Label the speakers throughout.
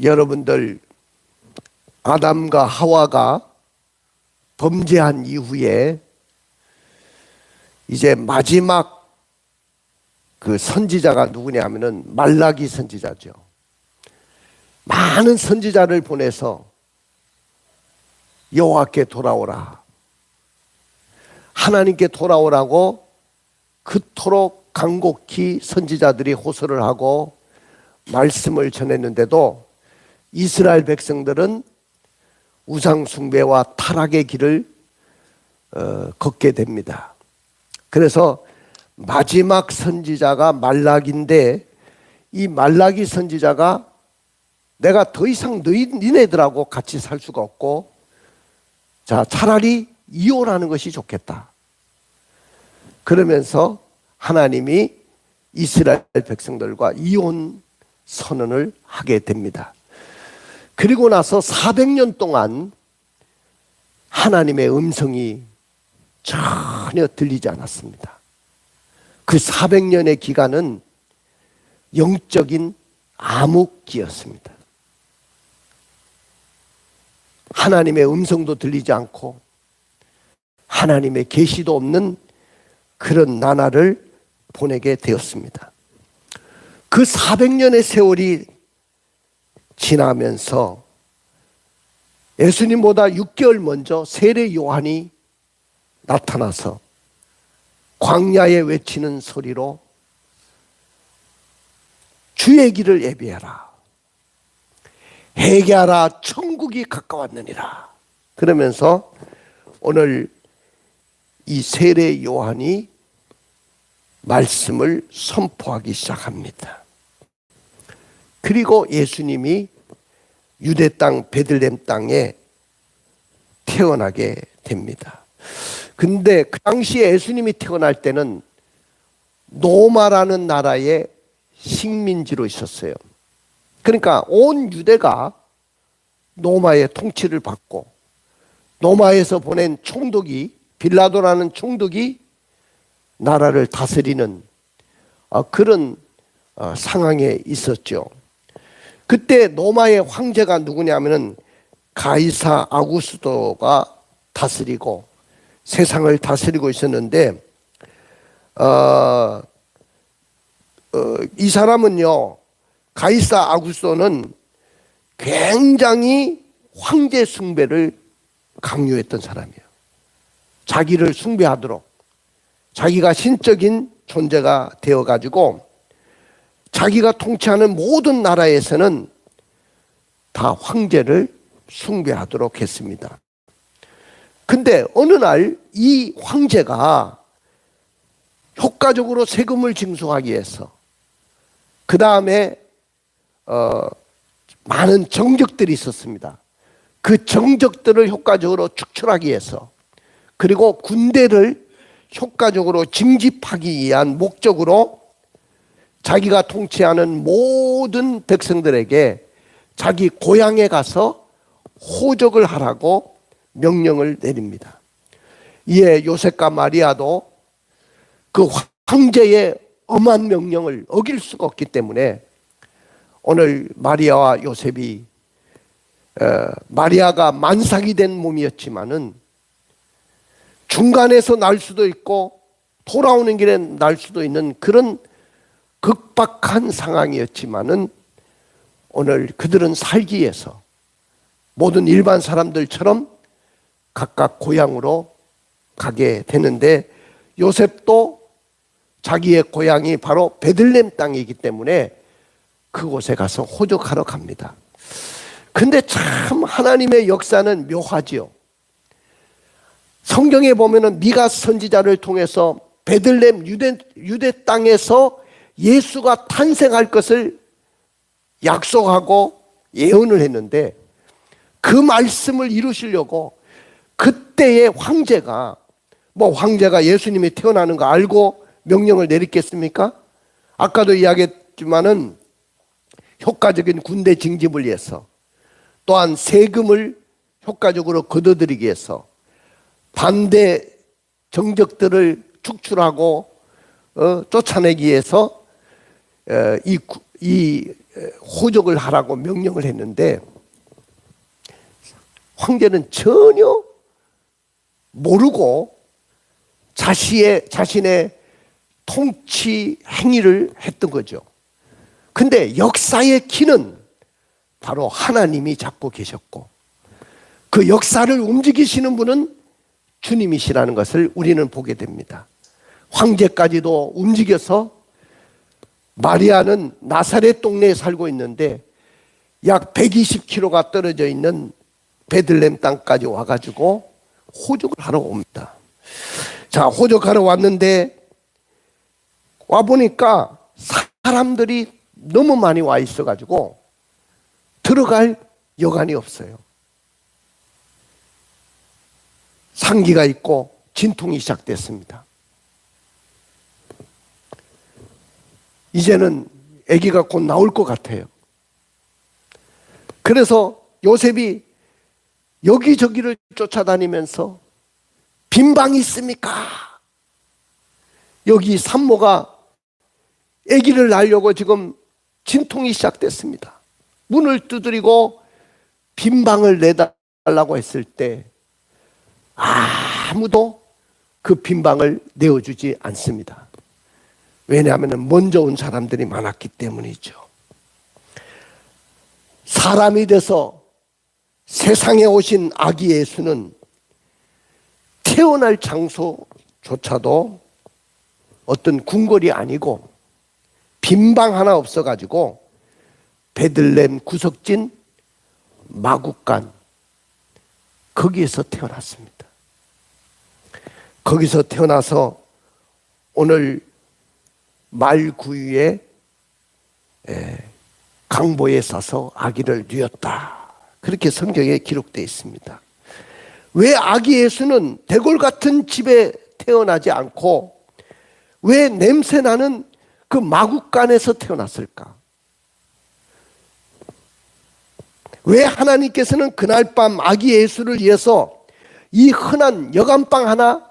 Speaker 1: 여러분들, 아담과 하와가 범죄한 이후에 이제 마지막 그 선지자가 누구냐 하면은 말라기 선지자죠. 많은 선지자를 보내서 여호와께 돌아오라, 하나님께 돌아오라고 그토록 간곡히 선지자들이 호소를 하고 말씀을 전했는데도 이스라엘 백성들은 우상 숭배와 타락의 길을 걷게 됩니다. 그래서 마지막 선지자가 말라기인데, 이 말라기 선지자가 내가 더 이상 니네들하고 같이 살 수가 없고, 자, 차라리 이혼하는 것이 좋겠다. 그러면서 하나님이 이스라엘 백성들과 이혼 선언을 하게 됩니다. 그리고 나서 400년 동안 하나님의 음성이 전혀 들리지 않았습니다. 그 400년의 기간은 영적인 암흑기였습니다. 하나님의 음성도 들리지 않고 하나님의 계시도 없는 그런 나날을 보내게 되었습니다. 그 400년의 세월이 지나면서 예수님보다 6개월 먼저 세례 요한이 나타나서 광야에 외치는 소리로 주의 길을 예비하라, 회개하라, 천국이 가까웠느니라. 그러면서 오늘 이 세례 요한이 말씀을 선포하기 시작합니다. 그리고 예수님이 유대 땅 베들레헴 땅에 태어나게 됩니다. 근데 그 당시에 예수님이 태어날 때는 노마라는 나라의 식민지로 있었어요. 그러니까 온 유대가 노마의 통치를 받고, 노마에서 보낸 총독이, 빌라도라는 총독이 나라를 다스리는 그런 상황에 있었죠. 그때 노마의 황제가 누구냐면은 가이사 아구스도가 다스리고 세상을 다스리고 있었는데, 이 사람은요, 가이사 아구스도는 굉장히 황제 숭배를 강요했던 사람이에요. 자기를 숭배하도록, 자기가 신적인 존재가 되어가지고 자기가 통치하는 모든 나라에서는 다 황제를 숭배하도록 했습니다. 근데 어느 날 이 황제가 효과적으로 세금을 징수하기 위해서, 그 다음에 많은 정적들이 있었습니다. 그 정적들을 효과적으로 축출하기 위해서, 그리고 군대를 효과적으로 징집하기 위한 목적으로 자기가 통치하는 모든 백성들에게 자기 고향에 가서 호적을 하라고 명령을 내립니다. 이에 요셉과 마리아도 그 황제의 엄한 명령을 어길 수가 없기 때문에 오늘 마리아와 요셉이, 마리아가 만삭이 된 몸이었지만은 중간에서 날 수도 있고 돌아오는 길에 날 수도 있는 그런 극박한 상황이었지만은 오늘 그들은 살기 위해서 모든 일반 사람들처럼 각각 고향으로 가게 되는데, 요셉도 자기의 고향이 바로 베들레헴 땅이기 때문에 그곳에 가서 호적하러 갑니다. 근데 참 하나님의 역사는 묘하지요. 성경에 보면은 미가 선지자를 통해서 베들레헴 유대 땅에서 예수가 탄생할 것을 약속하고 예언을 했는데, 그 말씀을 이루시려고 그때의 황제가, 황제가 예수님이 태어나는 거 알고 명령을 내렸겠습니까? 아까도 이야기했지만은 효과적인 군대 징집을 위해서, 또한 세금을 효과적으로 걷어들이기 위해서, 반대 정적들을 축출하고 쫓아내기 위해서 이 호적을 하라고 명령을 했는데 황제는 전혀 모르고 자신의 통치 행위를 했던 거죠. 근데 역사의 키는 바로 하나님이 잡고 계셨고 그 역사를 움직이시는 분은 주님이시라는 것을 우리는 보게 됩니다. 황제까지도 움직여서 마리아는 나사렛 동네에 살고 있는데 약 120km가 떨어져 있는 베들레헴 땅까지 와가지고 호적을 하러 옵니다. 자, 호적하러 왔는데 와보니까 사람들이 너무 많이 와 있어가지고 들어갈 여간이 없어요. 상기가 있고 진통이 시작됐습니다. 이제는 아기가 곧 나올 것 같아요. 그래서 요셉이 여기저기를 쫓아다니면서 빈방이 있습니까? 여기 산모가 아기를 낳으려고 지금 진통이 시작됐습니다. 문을 두드리고 빈방을 내달라고 했을 때 아무도 그 빈방을 내어주지 않습니다. 왜냐하면 먼저 온 사람들이 많았기 때문이죠. 사람이 돼서 세상에 오신 아기 예수는 태어날 장소조차도 어떤 궁궐이 아니고 빈방 하나 없어가지고 베들레헴 구석진 마구간 거기에서 태어났습니다. 거기서 태어나서 오늘 말구유에 강보에 싸서 아기를 뉘었다. 그렇게 성경에 기록되어 있습니다. 왜 아기 예수는 대궐 같은 집에 태어나지 않고 왜 냄새나는 그 마구간에서 태어났을까? 왜 하나님께서는 그날 밤 아기 예수를 위해서 이 흔한 여간방 하나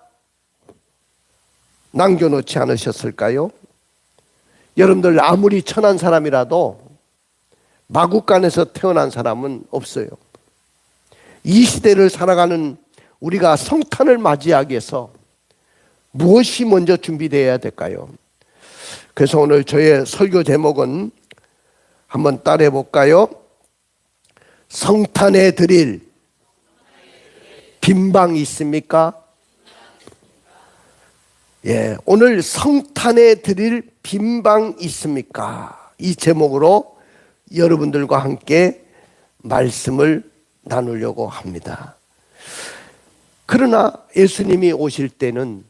Speaker 1: 남겨놓지 않으셨을까요? 여러분들 아무리 천한 사람이라도 마구간에서 태어난 사람은 없어요. 이 시대를 살아가는 우리가 성탄을 맞이하기 위해서 무엇이 먼저 준비되어야 될까요? 그래서 오늘 저의 설교 제목은 한번 따라해 볼까요? 성탄에 드릴 빈방 있습니까? 예, 오늘 성탄에 드릴 빈방 있습니까? 이 제목으로 여러분들과 함께 말씀을 나누려고 합니다. 그러나 예수님이 오실 때는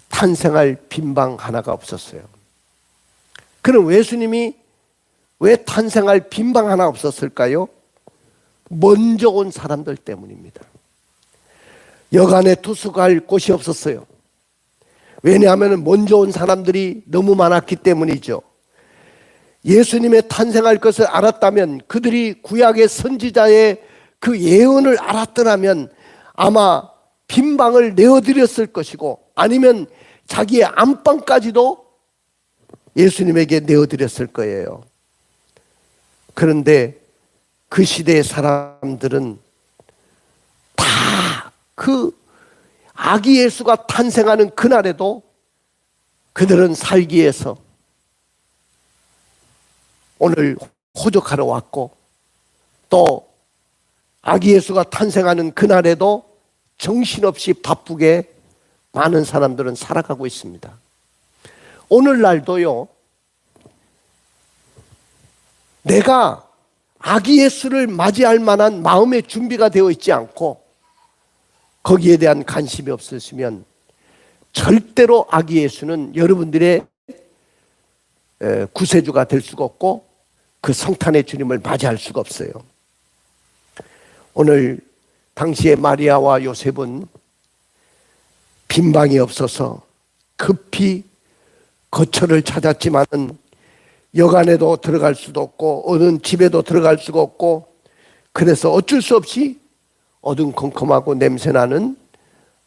Speaker 1: 탄생할 빈방 하나가 없었어요. 그럼 예수님이 왜 탄생할 빈방 하나 없었을까요? 먼저 온 사람들 때문입니다. 여간에 투숙할 곳이 없었어요. 왜냐하면 먼저 온 사람들이 너무 많았기 때문이죠. 예수님의 탄생할 것을 알았다면, 그들이 구약의 선지자의 그 예언을 알았더라면 아마 빈방을 내어드렸을 것이고, 아니면 자기의 안방까지도 예수님에게 내어드렸을 거예요. 그런데 그 시대의 사람들은 다 그 아기 예수가 탄생하는 그날에도 그들은 살기 위해서 오늘 호적하러 왔고, 또 아기 예수가 탄생하는 그날에도 정신없이 바쁘게 많은 사람들은 살아가고 있습니다. 오늘날도요, 내가 아기 예수를 맞이할 만한 마음의 준비가 되어 있지 않고 거기에 대한 관심이 없으시면 절대로 아기 예수는 여러분들의 구세주가 될 수가 없고 그 성탄의 주님을 맞이할 수가 없어요. 오늘 당시에 마리아와 요셉은 빈방이 없어서 급히 거처를 찾았지만은 여간에도 들어갈 수도 없고 어느 집에도 들어갈 수가 없고, 그래서 어쩔 수 없이 어둠컴컴하고 냄새나는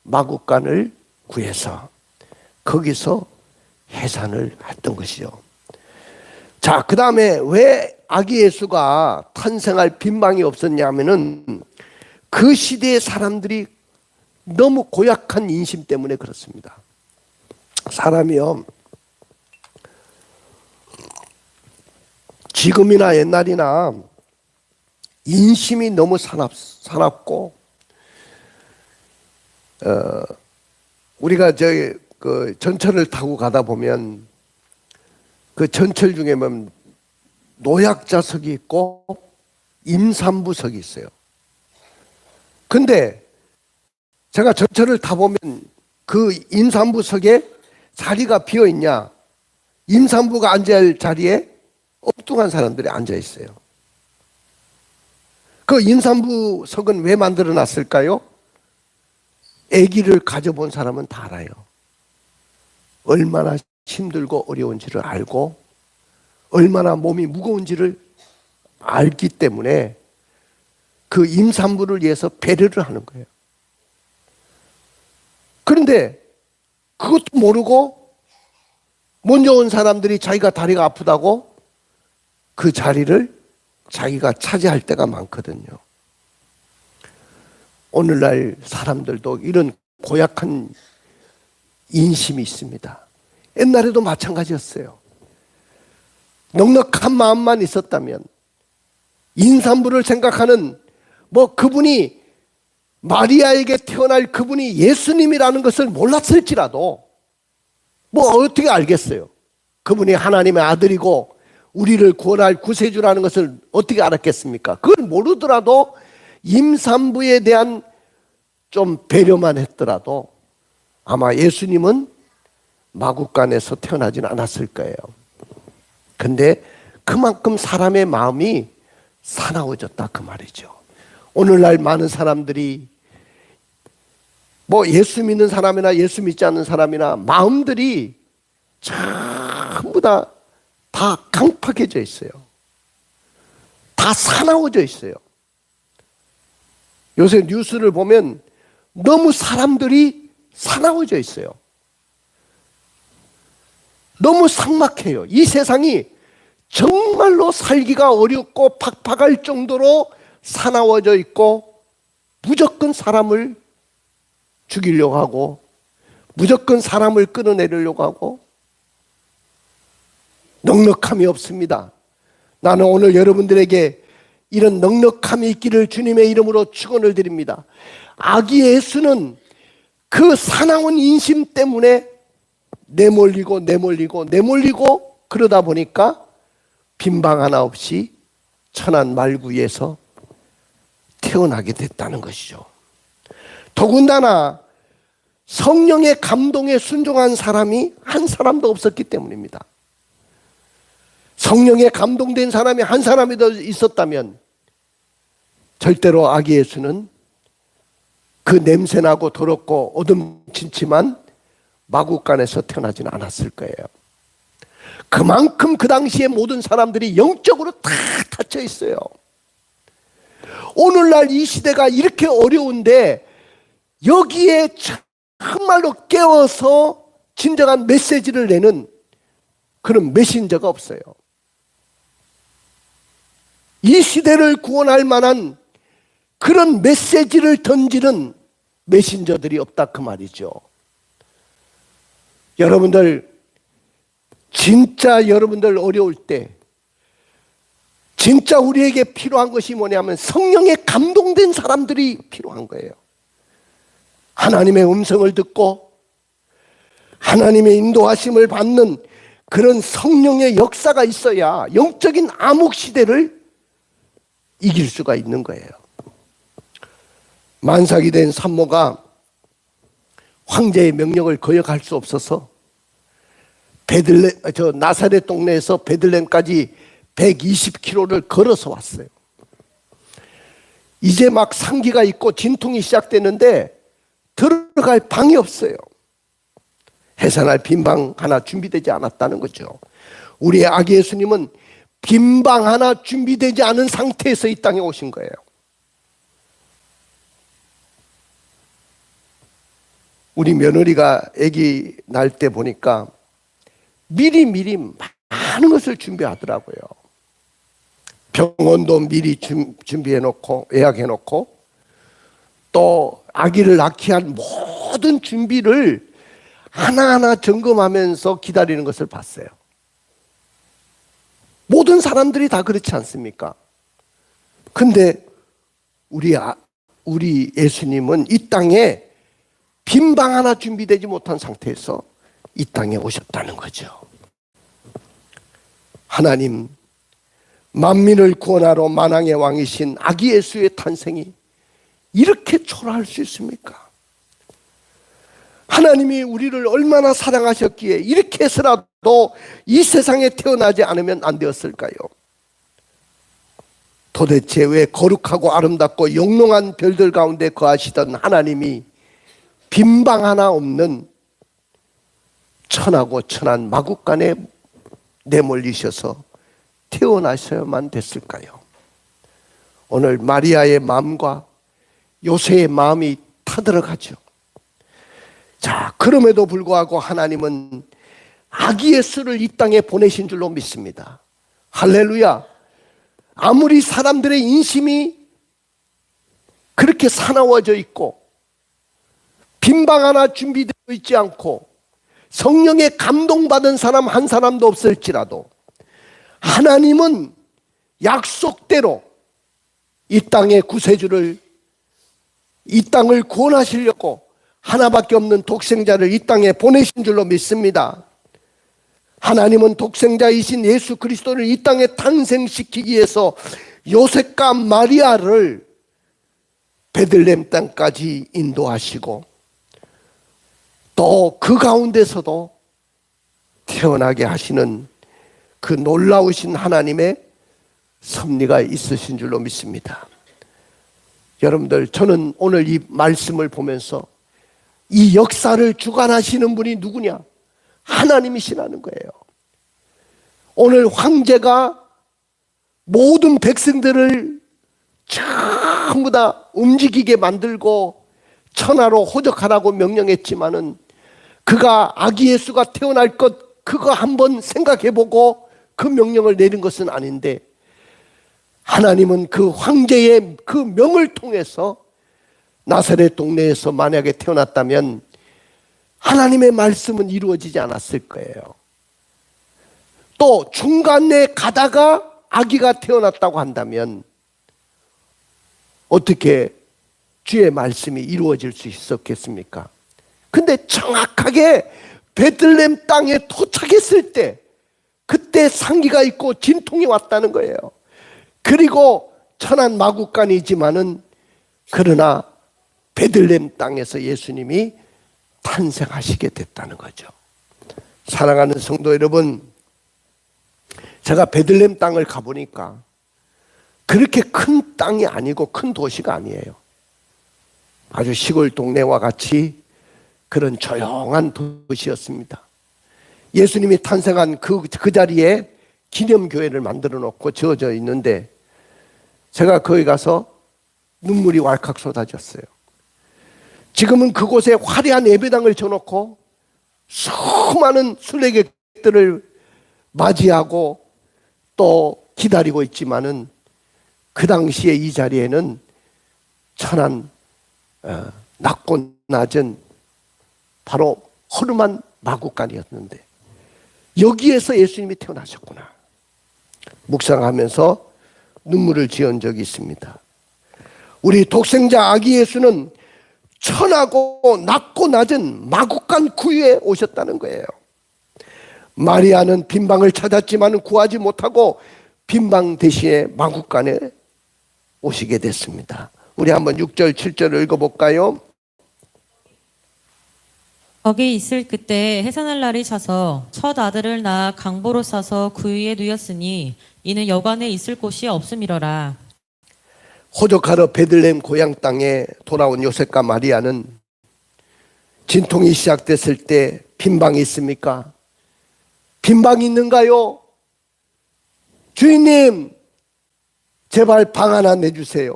Speaker 1: 마구간을 구해서 거기서 해산을 했던 것이죠. 자, 그 다음에 왜 아기 예수가 탄생할 빈방이 없었냐면은 그 시대의 사람들이 너무 고약한 인심 때문에 그렇습니다. 사람이요, 지금이나 옛날이나 인심이 너무 사납고, 우리가 그 전철을 타고 가다 보면 그 전철 중에 보면 노약자석이 있고 임산부석이 있어요. 근데 제가 전철을 타보면 그 임산부석에 자리가 비어 있냐? 임산부가 앉아야 할 자리에 엉뚱한 사람들이 앉아 있어요. 그 임산부석은 왜 만들어 놨을까요? 아기를 가져본 사람은 다 알아요. 얼마나 힘들고 어려운지를 알고 얼마나 몸이 무거운지를 알기 때문에 그 임산부를 위해서 배려를 하는 거예요. 그런데 그것도 모르고 먼저 온 사람들이 자기가 다리가 아프다고 그 자리를 자기가 차지할 때가 많거든요. 오늘날 사람들도 이런 고약한 인심이 있습니다. 옛날에도 마찬가지였어요. 넉넉한 마음만 있었다면 임산부를 생각하는 그분이 마리아에게 태어날 그분이 예수님이라는 것을 몰랐을지라도 어떻게 알겠어요? 그분이 하나님의 아들이고 우리를 구원할 구세주라는 것을 어떻게 알았겠습니까? 그걸 모르더라도 임산부에 대한 좀 배려만 했더라도 아마 예수님은 마구간에서 태어나지는 않았을 거예요. 근데 그만큼 사람의 마음이 사나워졌다 그 말이죠. 오늘날 많은 사람들이 예수 믿는 사람이나 예수 믿지 않는 사람이나 마음들이 전부 다 강팍해져 있어요. 다 사나워져 있어요. 요새 뉴스를 보면 너무 사람들이 사나워져 있어요. 너무 삭막해요. 이 세상이 정말로 살기가 어렵고 팍팍할 정도로 사나워져 있고 무조건 사람을 죽이려고 하고 무조건 사람을 끌어내리려고 하고 넉넉함이 없습니다. 나는 오늘 여러분들에게 이런 넉넉함이 있기를 주님의 이름으로 축원을 드립니다. 아기 예수는 그 사나운 인심 때문에 내몰리고 그러다 보니까 빈방 하나 없이 천한 말구에서 태어나게 됐다는 것이죠. 더군다나 성령의 감동에 순종한 사람이 한 사람도 없었기 때문입니다. 성령에 감동된 사람이 한 사람이라도 있었다면 절대로 아기 예수는 그 냄새나고 더럽고 어둠침침한 마구간에서 태어나지는 않았을 거예요. 그만큼 그 당시에 모든 사람들이 영적으로 다 닫혀 있어요. 오늘날 이 시대가 이렇게 어려운데 여기에 정말로 깨워서 진정한 메시지를 내는 그런 메신저가 없어요. 이 시대를 구원할 만한 그런 메시지를 던지는 메신저들이 없다 그 말이죠. 여러분들 진짜 여러분들 어려울 때 진짜 우리에게 필요한 것이 뭐냐면 성령에 감동된 사람들이 필요한 거예요. 하나님의 음성을 듣고 하나님의 인도하심을 받는 그런 성령의 역사가 있어야 영적인 암흑 시대를 이길 수가 있는 거예요. 만삭이 된 산모가 황제의 명령을 거역할 수 없어서 나사렛 동네에서 베들레헴까지 120km를 걸어서 왔어요. 이제 막 상기가 있고 진통이 시작되는데 들어갈 방이 없어요. 해산할 빈방 하나 준비되지 않았다는 거죠. 우리의 아기 예수님은 빈방 하나 준비되지 않은 상태에서 이 땅에 오신 거예요. 우리 며느리가 아기 날 때 보니까 미리 많은 것을 준비하더라고요. 병원도 미리 준비해놓고 예약해놓고 또 아기를 낳기 위한 모든 준비를 하나하나 점검하면서 기다리는 것을 봤어요. 모든 사람들이 다 그렇지 않습니까? 근데 우리 예수님은 이 땅에 빈방 하나 준비되지 못한 상태에서 이 땅에 오셨다는 거죠. 하나님, 만민을 구원하러 만왕의 왕이신 아기 예수의 탄생이 이렇게 초라할 수 있습니까? 하나님이 우리를 얼마나 사랑하셨기에 이렇게 해서라도 이 세상에 태어나지 않으면 안 되었을까요? 도대체 왜 거룩하고 아름답고 영롱한 별들 가운데 거하시던 하나님이 빈방 하나 없는 천하고 천한 마국간에 내몰리셔서 태어나셔야만 됐을까요? 오늘 마리아의 마음과 요새의 마음이 타들어가죠. 자, 그럼에도 불구하고 하나님은 아기 예수를 이 땅에 보내신 줄로 믿습니다. 할렐루야. 아무리 사람들의 인심이 그렇게 사나워져 있고 빈방 하나 준비되어 있지 않고 성령에 감동받은 사람 한 사람도 없을지라도 하나님은 약속대로 이 땅의 구세주를, 이 땅을 구원하시려고 하나밖에 없는 독생자를 이 땅에 보내신 줄로 믿습니다. 하나님은 독생자이신 예수 그리스도를 이 땅에 탄생시키기 위해서 요셉과 마리아를 베들레헴 땅까지 인도하시고 또 그 가운데서도 태어나게 하시는 그 놀라우신 하나님의 섭리가 있으신 줄로 믿습니다. 여러분들, 저는 오늘 이 말씀을 보면서 이 역사를 주관하시는 분이 누구냐? 하나님이시라는 거예요. 오늘 황제가 모든 백성들을 전부 다 움직이게 만들고 천하로 호적하라고 명령했지만은 그가 아기 예수가 태어날 것 그거 한번 생각해보고 그 명령을 내린 것은 아닌데 하나님은 그 황제의 그 명을 통해서 나사렛 동네에서 만약에 태어났다면 하나님의 말씀은 이루어지지 않았을 거예요. 또 중간에 가다가 아기가 태어났다고 한다면 어떻게 주의 말씀이 이루어질 수 있었겠습니까? 근데 정확하게 베들레헴 땅에 도착했을 때 그때 상기가 있고 진통이 왔다는 거예요. 그리고 천한 마국간이지만은 그러나 베들레헴 땅에서 예수님이 탄생하시게 됐다는 거죠. 사랑하는 성도 여러분, 제가 베들레헴 땅을 가보니까 그렇게 큰 땅이 아니고 큰 도시가 아니에요. 아주 시골 동네와 같이 그런 조용한 도시였습니다. 예수님이 탄생한 그 자리에 기념교회를 만들어 놓고 지어져 있는데 제가 거기 가서 눈물이 왈칵 쏟아졌어요. 지금은 그곳에 화려한 예배당을 쳐놓고 수많은 순례객들을 맞이하고 또 기다리고 있지만은 그 당시에 이 자리에는 천한 낮고 낮은 바로 허름한 마국간이었는데 여기에서 예수님이 태어나셨구나 묵상하면서 눈물을 지은 적이 있습니다. 우리 독생자 아기 예수는 천하고 낮고 낮은 마국간 구유에 오셨다는 거예요. 마리아는 빈방을 찾았지만 구하지 못하고 빈방 대신에 마국간에 오시게 됐습니다. 우리 한번 6절 7절을 읽어볼까요?
Speaker 2: 거기 있을 그때 해산할 날이 차서 첫 아들을 낳아 강보로 싸서 구유에 누였으니 이는 여관에 있을 곳이 없음이러라.
Speaker 1: 호적하러 베들레헴 고향 땅에 돌아온 요셉과 마리아는 진통이 시작됐을 때 빈방이 있습니까? 빈방이 있는가요? 주인님, 제발 방 하나 내주세요.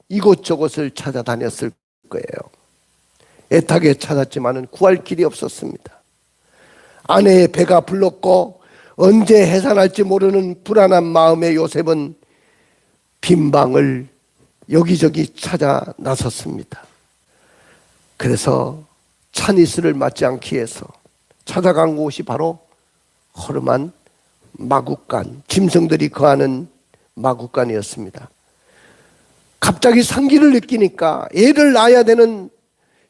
Speaker 1: 이곳저곳을 찾아다녔을 거예요. 애타게 찾았지만 구할 길이 없었습니다. 아내의 배가 불렀고 언제 해산할지 모르는 불안한 마음의 요셉은 빈방을 여기저기 찾아 나섰습니다. 그래서 찬이스를 맞지 않기 위해서 찾아간 곳이 바로 허름한 마굿간, 짐승들이 거하는 마굿간이었습니다. 갑자기 상기를 느끼니까 애를 낳아야 되는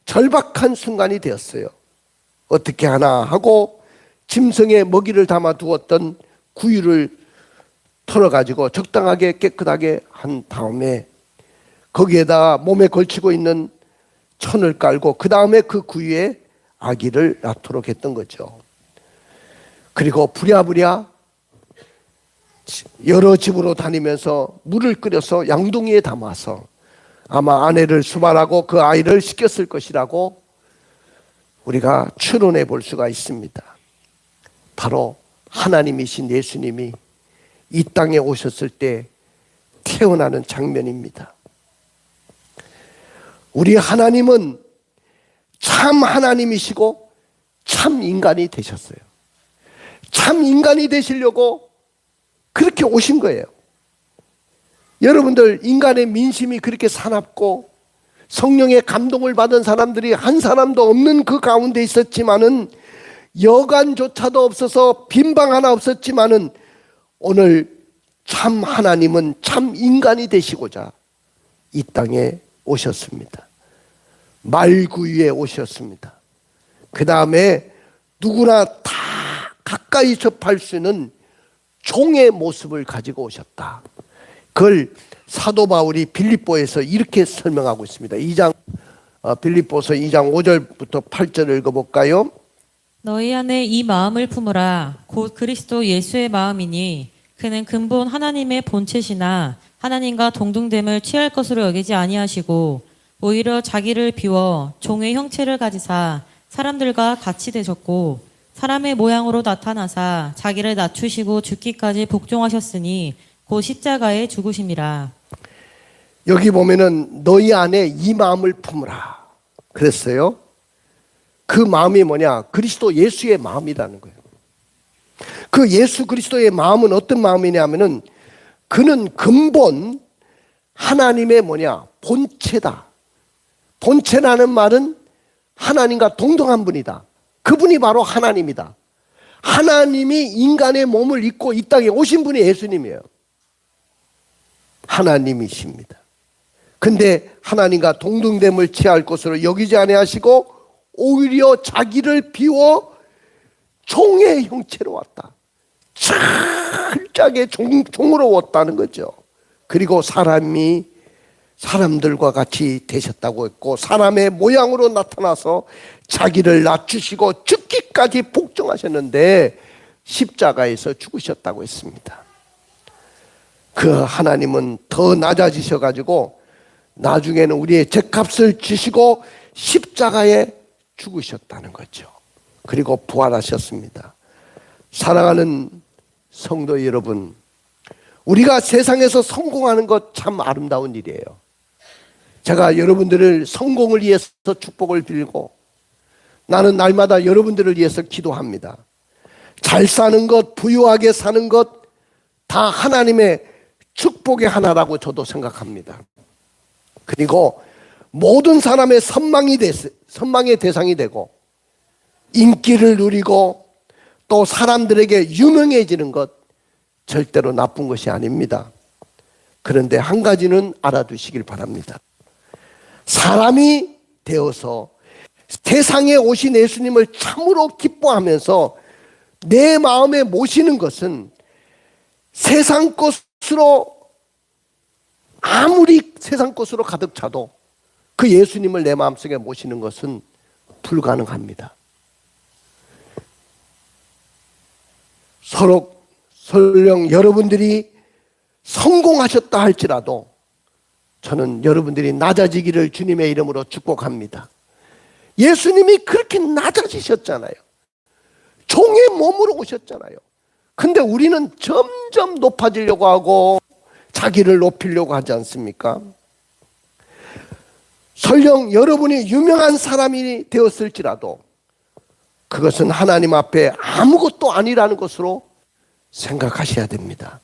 Speaker 1: 절박한 순간이 되었어요. 어떻게 하나 하고 짐승의 먹이를 담아 두었던 구유를 털어가지고 적당하게 깨끗하게 한 다음에 거기에다 몸에 걸치고 있는 천을 깔고 그 다음에 그 구유에 아기를 낳도록 했던 거죠. 그리고 부랴부랴 여러 집으로 다니면서 물을 끓여서 양동이에 담아서 아마 아내를 수발하고 그 아이를 씻겼을 것이라고 우리가 추론해 볼 수가 있습니다. 바로 하나님이신 예수님이 이 땅에 오셨을 때 태어나는 장면입니다. 우리 하나님은 참 하나님이시고 참 인간이 되셨어요. 참 인간이 되시려고 그렇게 오신 거예요. 여러분들, 인간의 민심이 그렇게 사납고 성령의 감동을 받은 사람들이 한 사람도 없는 그 가운데 있었지만은, 여관조차도 없어서 빈방 하나 없었지만은, 오늘 참 하나님은 참 인간이 되시고자 이 땅에 오셨습니다. 말구유에 오셨습니다. 그 다음에 누구나 다 가까이 접할 수 있는 종의 모습을 가지고 오셨다. 그걸 사도 바울이 빌립보에서 이렇게 설명하고 있습니다. 빌립보서 2장 5절부터 8절을 읽어볼까요?
Speaker 2: 너희 안에 이 마음을 품으라. 곧 그리스도 예수의 마음이니 그는 근본 하나님의 본체시나 하나님과 동등됨을 취할 것으로 여기지 아니하시고 오히려 자기를 비워 종의 형체를 가지사 사람들과 같이 되셨고 사람의 모양으로 나타나사 자기를 낮추시고 죽기까지 복종하셨으니 곧 십자가에 죽으심이라.
Speaker 1: 여기 보면은 너희 안에 이 마음을 품으라 그랬어요. 그 마음이 뭐냐? 그리스도 예수의 마음이라는 거예요. 그 예수 그리스도의 마음은 어떤 마음이냐면은 그는 근본 하나님의 본체다. 본체라는 말은 하나님과 동등한 분이다. 그분이 바로 하나님이다. 하나님이 인간의 몸을 입고 이 땅에 오신 분이 예수님이에요. 하나님이십니다. 근데 하나님과 동등됨을 취할 것으로 여기지 아니하시고 오히려 자기를 비워 종의 형체로 왔다. 철저하게 종으로 왔다는 거죠. 그리고 사람들과 같이 되셨다고 했고 사람의 모양으로 나타나서 자기를 낮추시고 죽기까지 복종하셨는데 십자가에서 죽으셨다고 했습니다. 그 하나님은 더 낮아지셔가지고 나중에는 우리의 죗값을 지시고 십자가에 죽으셨다는 거죠. 그리고 부활하셨습니다. 사랑하는 성도 여러분, 우리가 세상에서 성공하는 것 참 아름다운 일이에요. 제가 여러분들을 성공을 위해서 축복을 빌고 나는 날마다 여러분들을 위해서 기도합니다. 잘 사는 것, 부유하게 사는 것 다 하나님의 축복의 하나라고 저도 생각합니다. 그리고 모든 사람의 선망의 대상이 되고 인기를 누리고 또 사람들에게 유명해지는 것 절대로 나쁜 것이 아닙니다. 그런데 한 가지는 알아두시길 바랍니다. 사람이 되어서 세상에 오신 예수님을 참으로 기뻐하면서 내 마음에 모시는 것은 세상 것으로 아무리 세상 것으로 가득 차도 그 예수님을 내 마음속에 모시는 것은 불가능합니다. 설령 여러분들이 성공하셨다 할지라도 저는 여러분들이 낮아지기를 주님의 이름으로 축복합니다. 예수님이 그렇게 낮아지셨잖아요. 종의 몸으로 오셨잖아요. 근데 우리는 점점 높아지려고 하고 자기를 높이려고 하지 않습니까? 설령 여러분이 유명한 사람이 되었을지라도 그것은 하나님 앞에 아무것도 아니라는 것으로 생각하셔야 됩니다.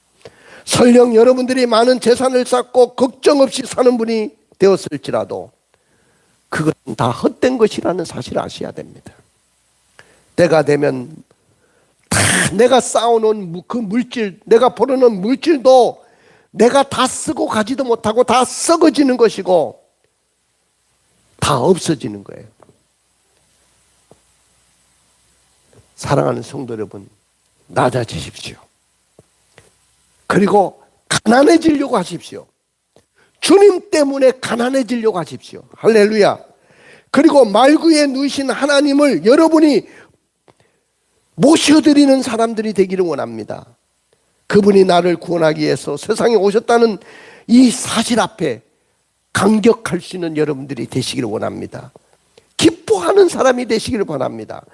Speaker 1: 설령 여러분들이 많은 재산을 쌓고 걱정 없이 사는 분이 되었을지라도 그것은 다 헛된 것이라는 사실을 아셔야 됩니다. 때가 되면 다 내가 쌓아놓은 그 물질, 내가 벌어놓은 물질도 내가 다 쓰고 가지도 못하고 다 썩어지는 것이고 다 없어지는 거예요. 사랑하는 성도 여러분, 낮아지십시오. 그리고 가난해지려고 하십시오. 주님 때문에 가난해지려고 하십시오. 할렐루야. 그리고 말구에 누이신 하나님을 여러분이 모셔드리는 사람들이 되기를 원합니다. 그분이 나를 구원하기 위해서 세상에 오셨다는 이 사실 앞에 감격할 수 있는 여러분들이 되시기를 원합니다. 기뻐하는 사람이 되시기를 바랍니다.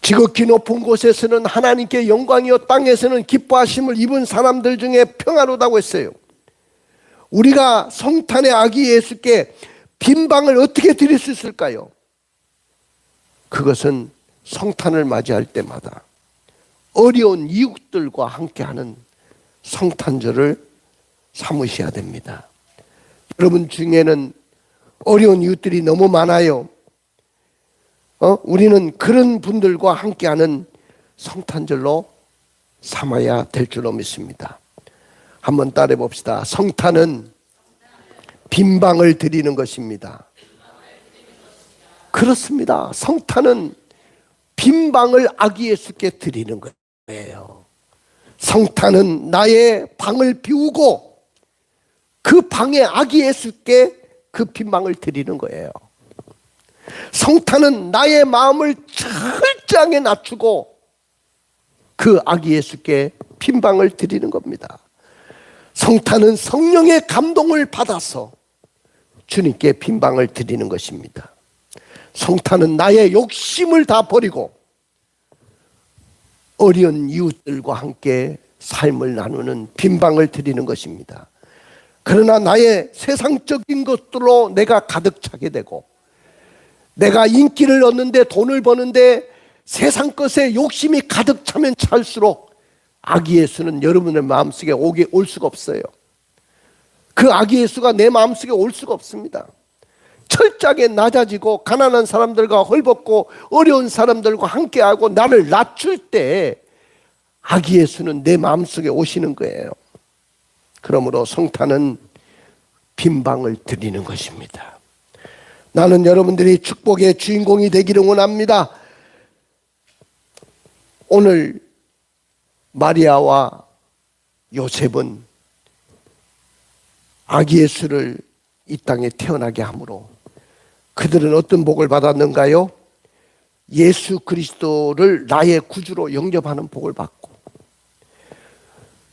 Speaker 1: 지극히 높은 곳에서는 하나님께 영광이요 땅에서는 기뻐하심을 입은 사람들 중에 평화로다고 했어요. 우리가 성탄의 아기 예수께 빈방을 어떻게 드릴 수 있을까요? 그것은 성탄을 맞이할 때마다 어려운 이웃들과 함께하는 성탄절을 삼으셔야 됩니다. 여러분 중에는 어려운 이웃들이 너무 많아요. 우리는 그런 분들과 함께하는 성탄절로 삼아야 될 줄로 믿습니다. 한번 따라해 봅시다. 성탄은 빈방을 드리는 것입니다. 그렇습니다. 성탄은 빈방을 아기 예수께 드리는 거예요. 성탄은 나의 방을 비우고 그 방에 아기 예수께 그 빈방을 드리는 거예요. 성탄은 나의 마음을 철저하게 낮추고 그 아기 예수께 빈방을 드리는 겁니다. 성탄은 성령의 감동을 받아서 주님께 빈방을 드리는 것입니다. 성탄은 나의 욕심을 다 버리고 어려운 이웃들과 함께 삶을 나누는 빈방을 드리는 것입니다. 그러나 나의 세상적인 것들로 내가 가득 차게 되고 내가 인기를 얻는데 돈을 버는데 세상 것에 욕심이 가득 차면 찰수록 아기 예수는 여러분의 마음속에 올 수가 없어요. 그 아기 예수가 내 마음속에 올 수가 없습니다. 철저하게 낮아지고 가난한 사람들과 헐벗고 어려운 사람들과 함께하고 나를 낮출 때 아기 예수는 내 마음속에 오시는 거예요. 그러므로 성탄은 빈방을 드리는 것입니다. 나는 여러분들이 축복의 주인공이 되기를 원합니다. 오늘 마리아와 요셉은 아기 예수를 이 땅에 태어나게 함으로 그들은 어떤 복을 받았는가요? 예수 그리스도를 나의 구주로 영접하는 복을 받고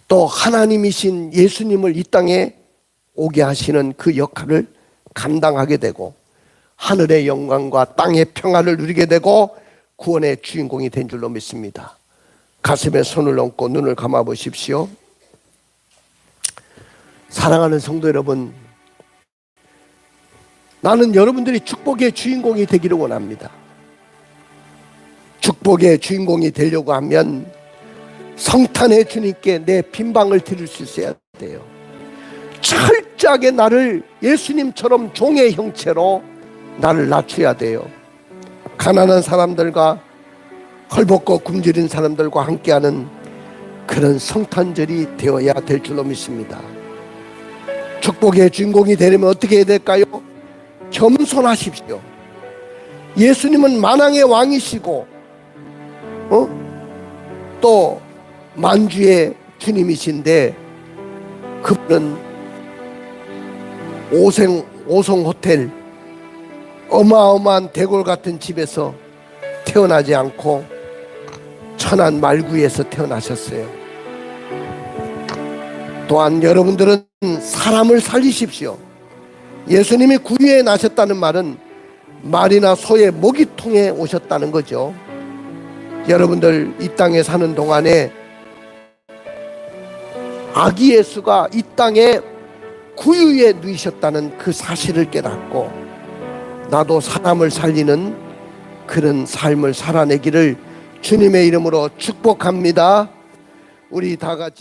Speaker 1: 또 하나님이신 예수님을 이 땅에 오게 하시는 그 역할을 감당하게 되고 하늘의 영광과 땅의 평화를 누리게 되고 구원의 주인공이 된 줄로 믿습니다. 가슴에 손을 얹고 눈을 감아 보십시오. 사랑하는 성도 여러분, 나는 여러분들이 축복의 주인공이 되기를 원합니다. 축복의 주인공이 되려고 하면 성탄의 주님께 내 빈방을 드릴 수 있어야 돼요. 철저하게 나를 예수님처럼 종의 형체로 나를 낮춰야 돼요. 가난한 사람들과 헐벗고 굶주린 사람들과 함께하는 그런 성탄절이 되어야 될 줄로 믿습니다. 축복의 주인공이 되려면 어떻게 해야 될까요? 겸손하십시오. 예수님은 만왕의 왕이시고 또 만주의 주님이신데 그분은 오성 호텔 어마어마한 대궐 같은 집에서 태어나지 않고 천안 말구에서 태어나셨어요. 또한 여러분들은 사람을 살리십시오. 예수님이 구유에 나셨다는 말은 말이나 소의 먹이통에 오셨다는 거죠. 여러분들 이 땅에 사는 동안에 아기 예수가 이 땅에 구유에 누이셨다는 그 사실을 깨닫고 나도 사람을 살리는 그런 삶을 살아내기를 주님의 이름으로 축복합니다. 우리 다 같이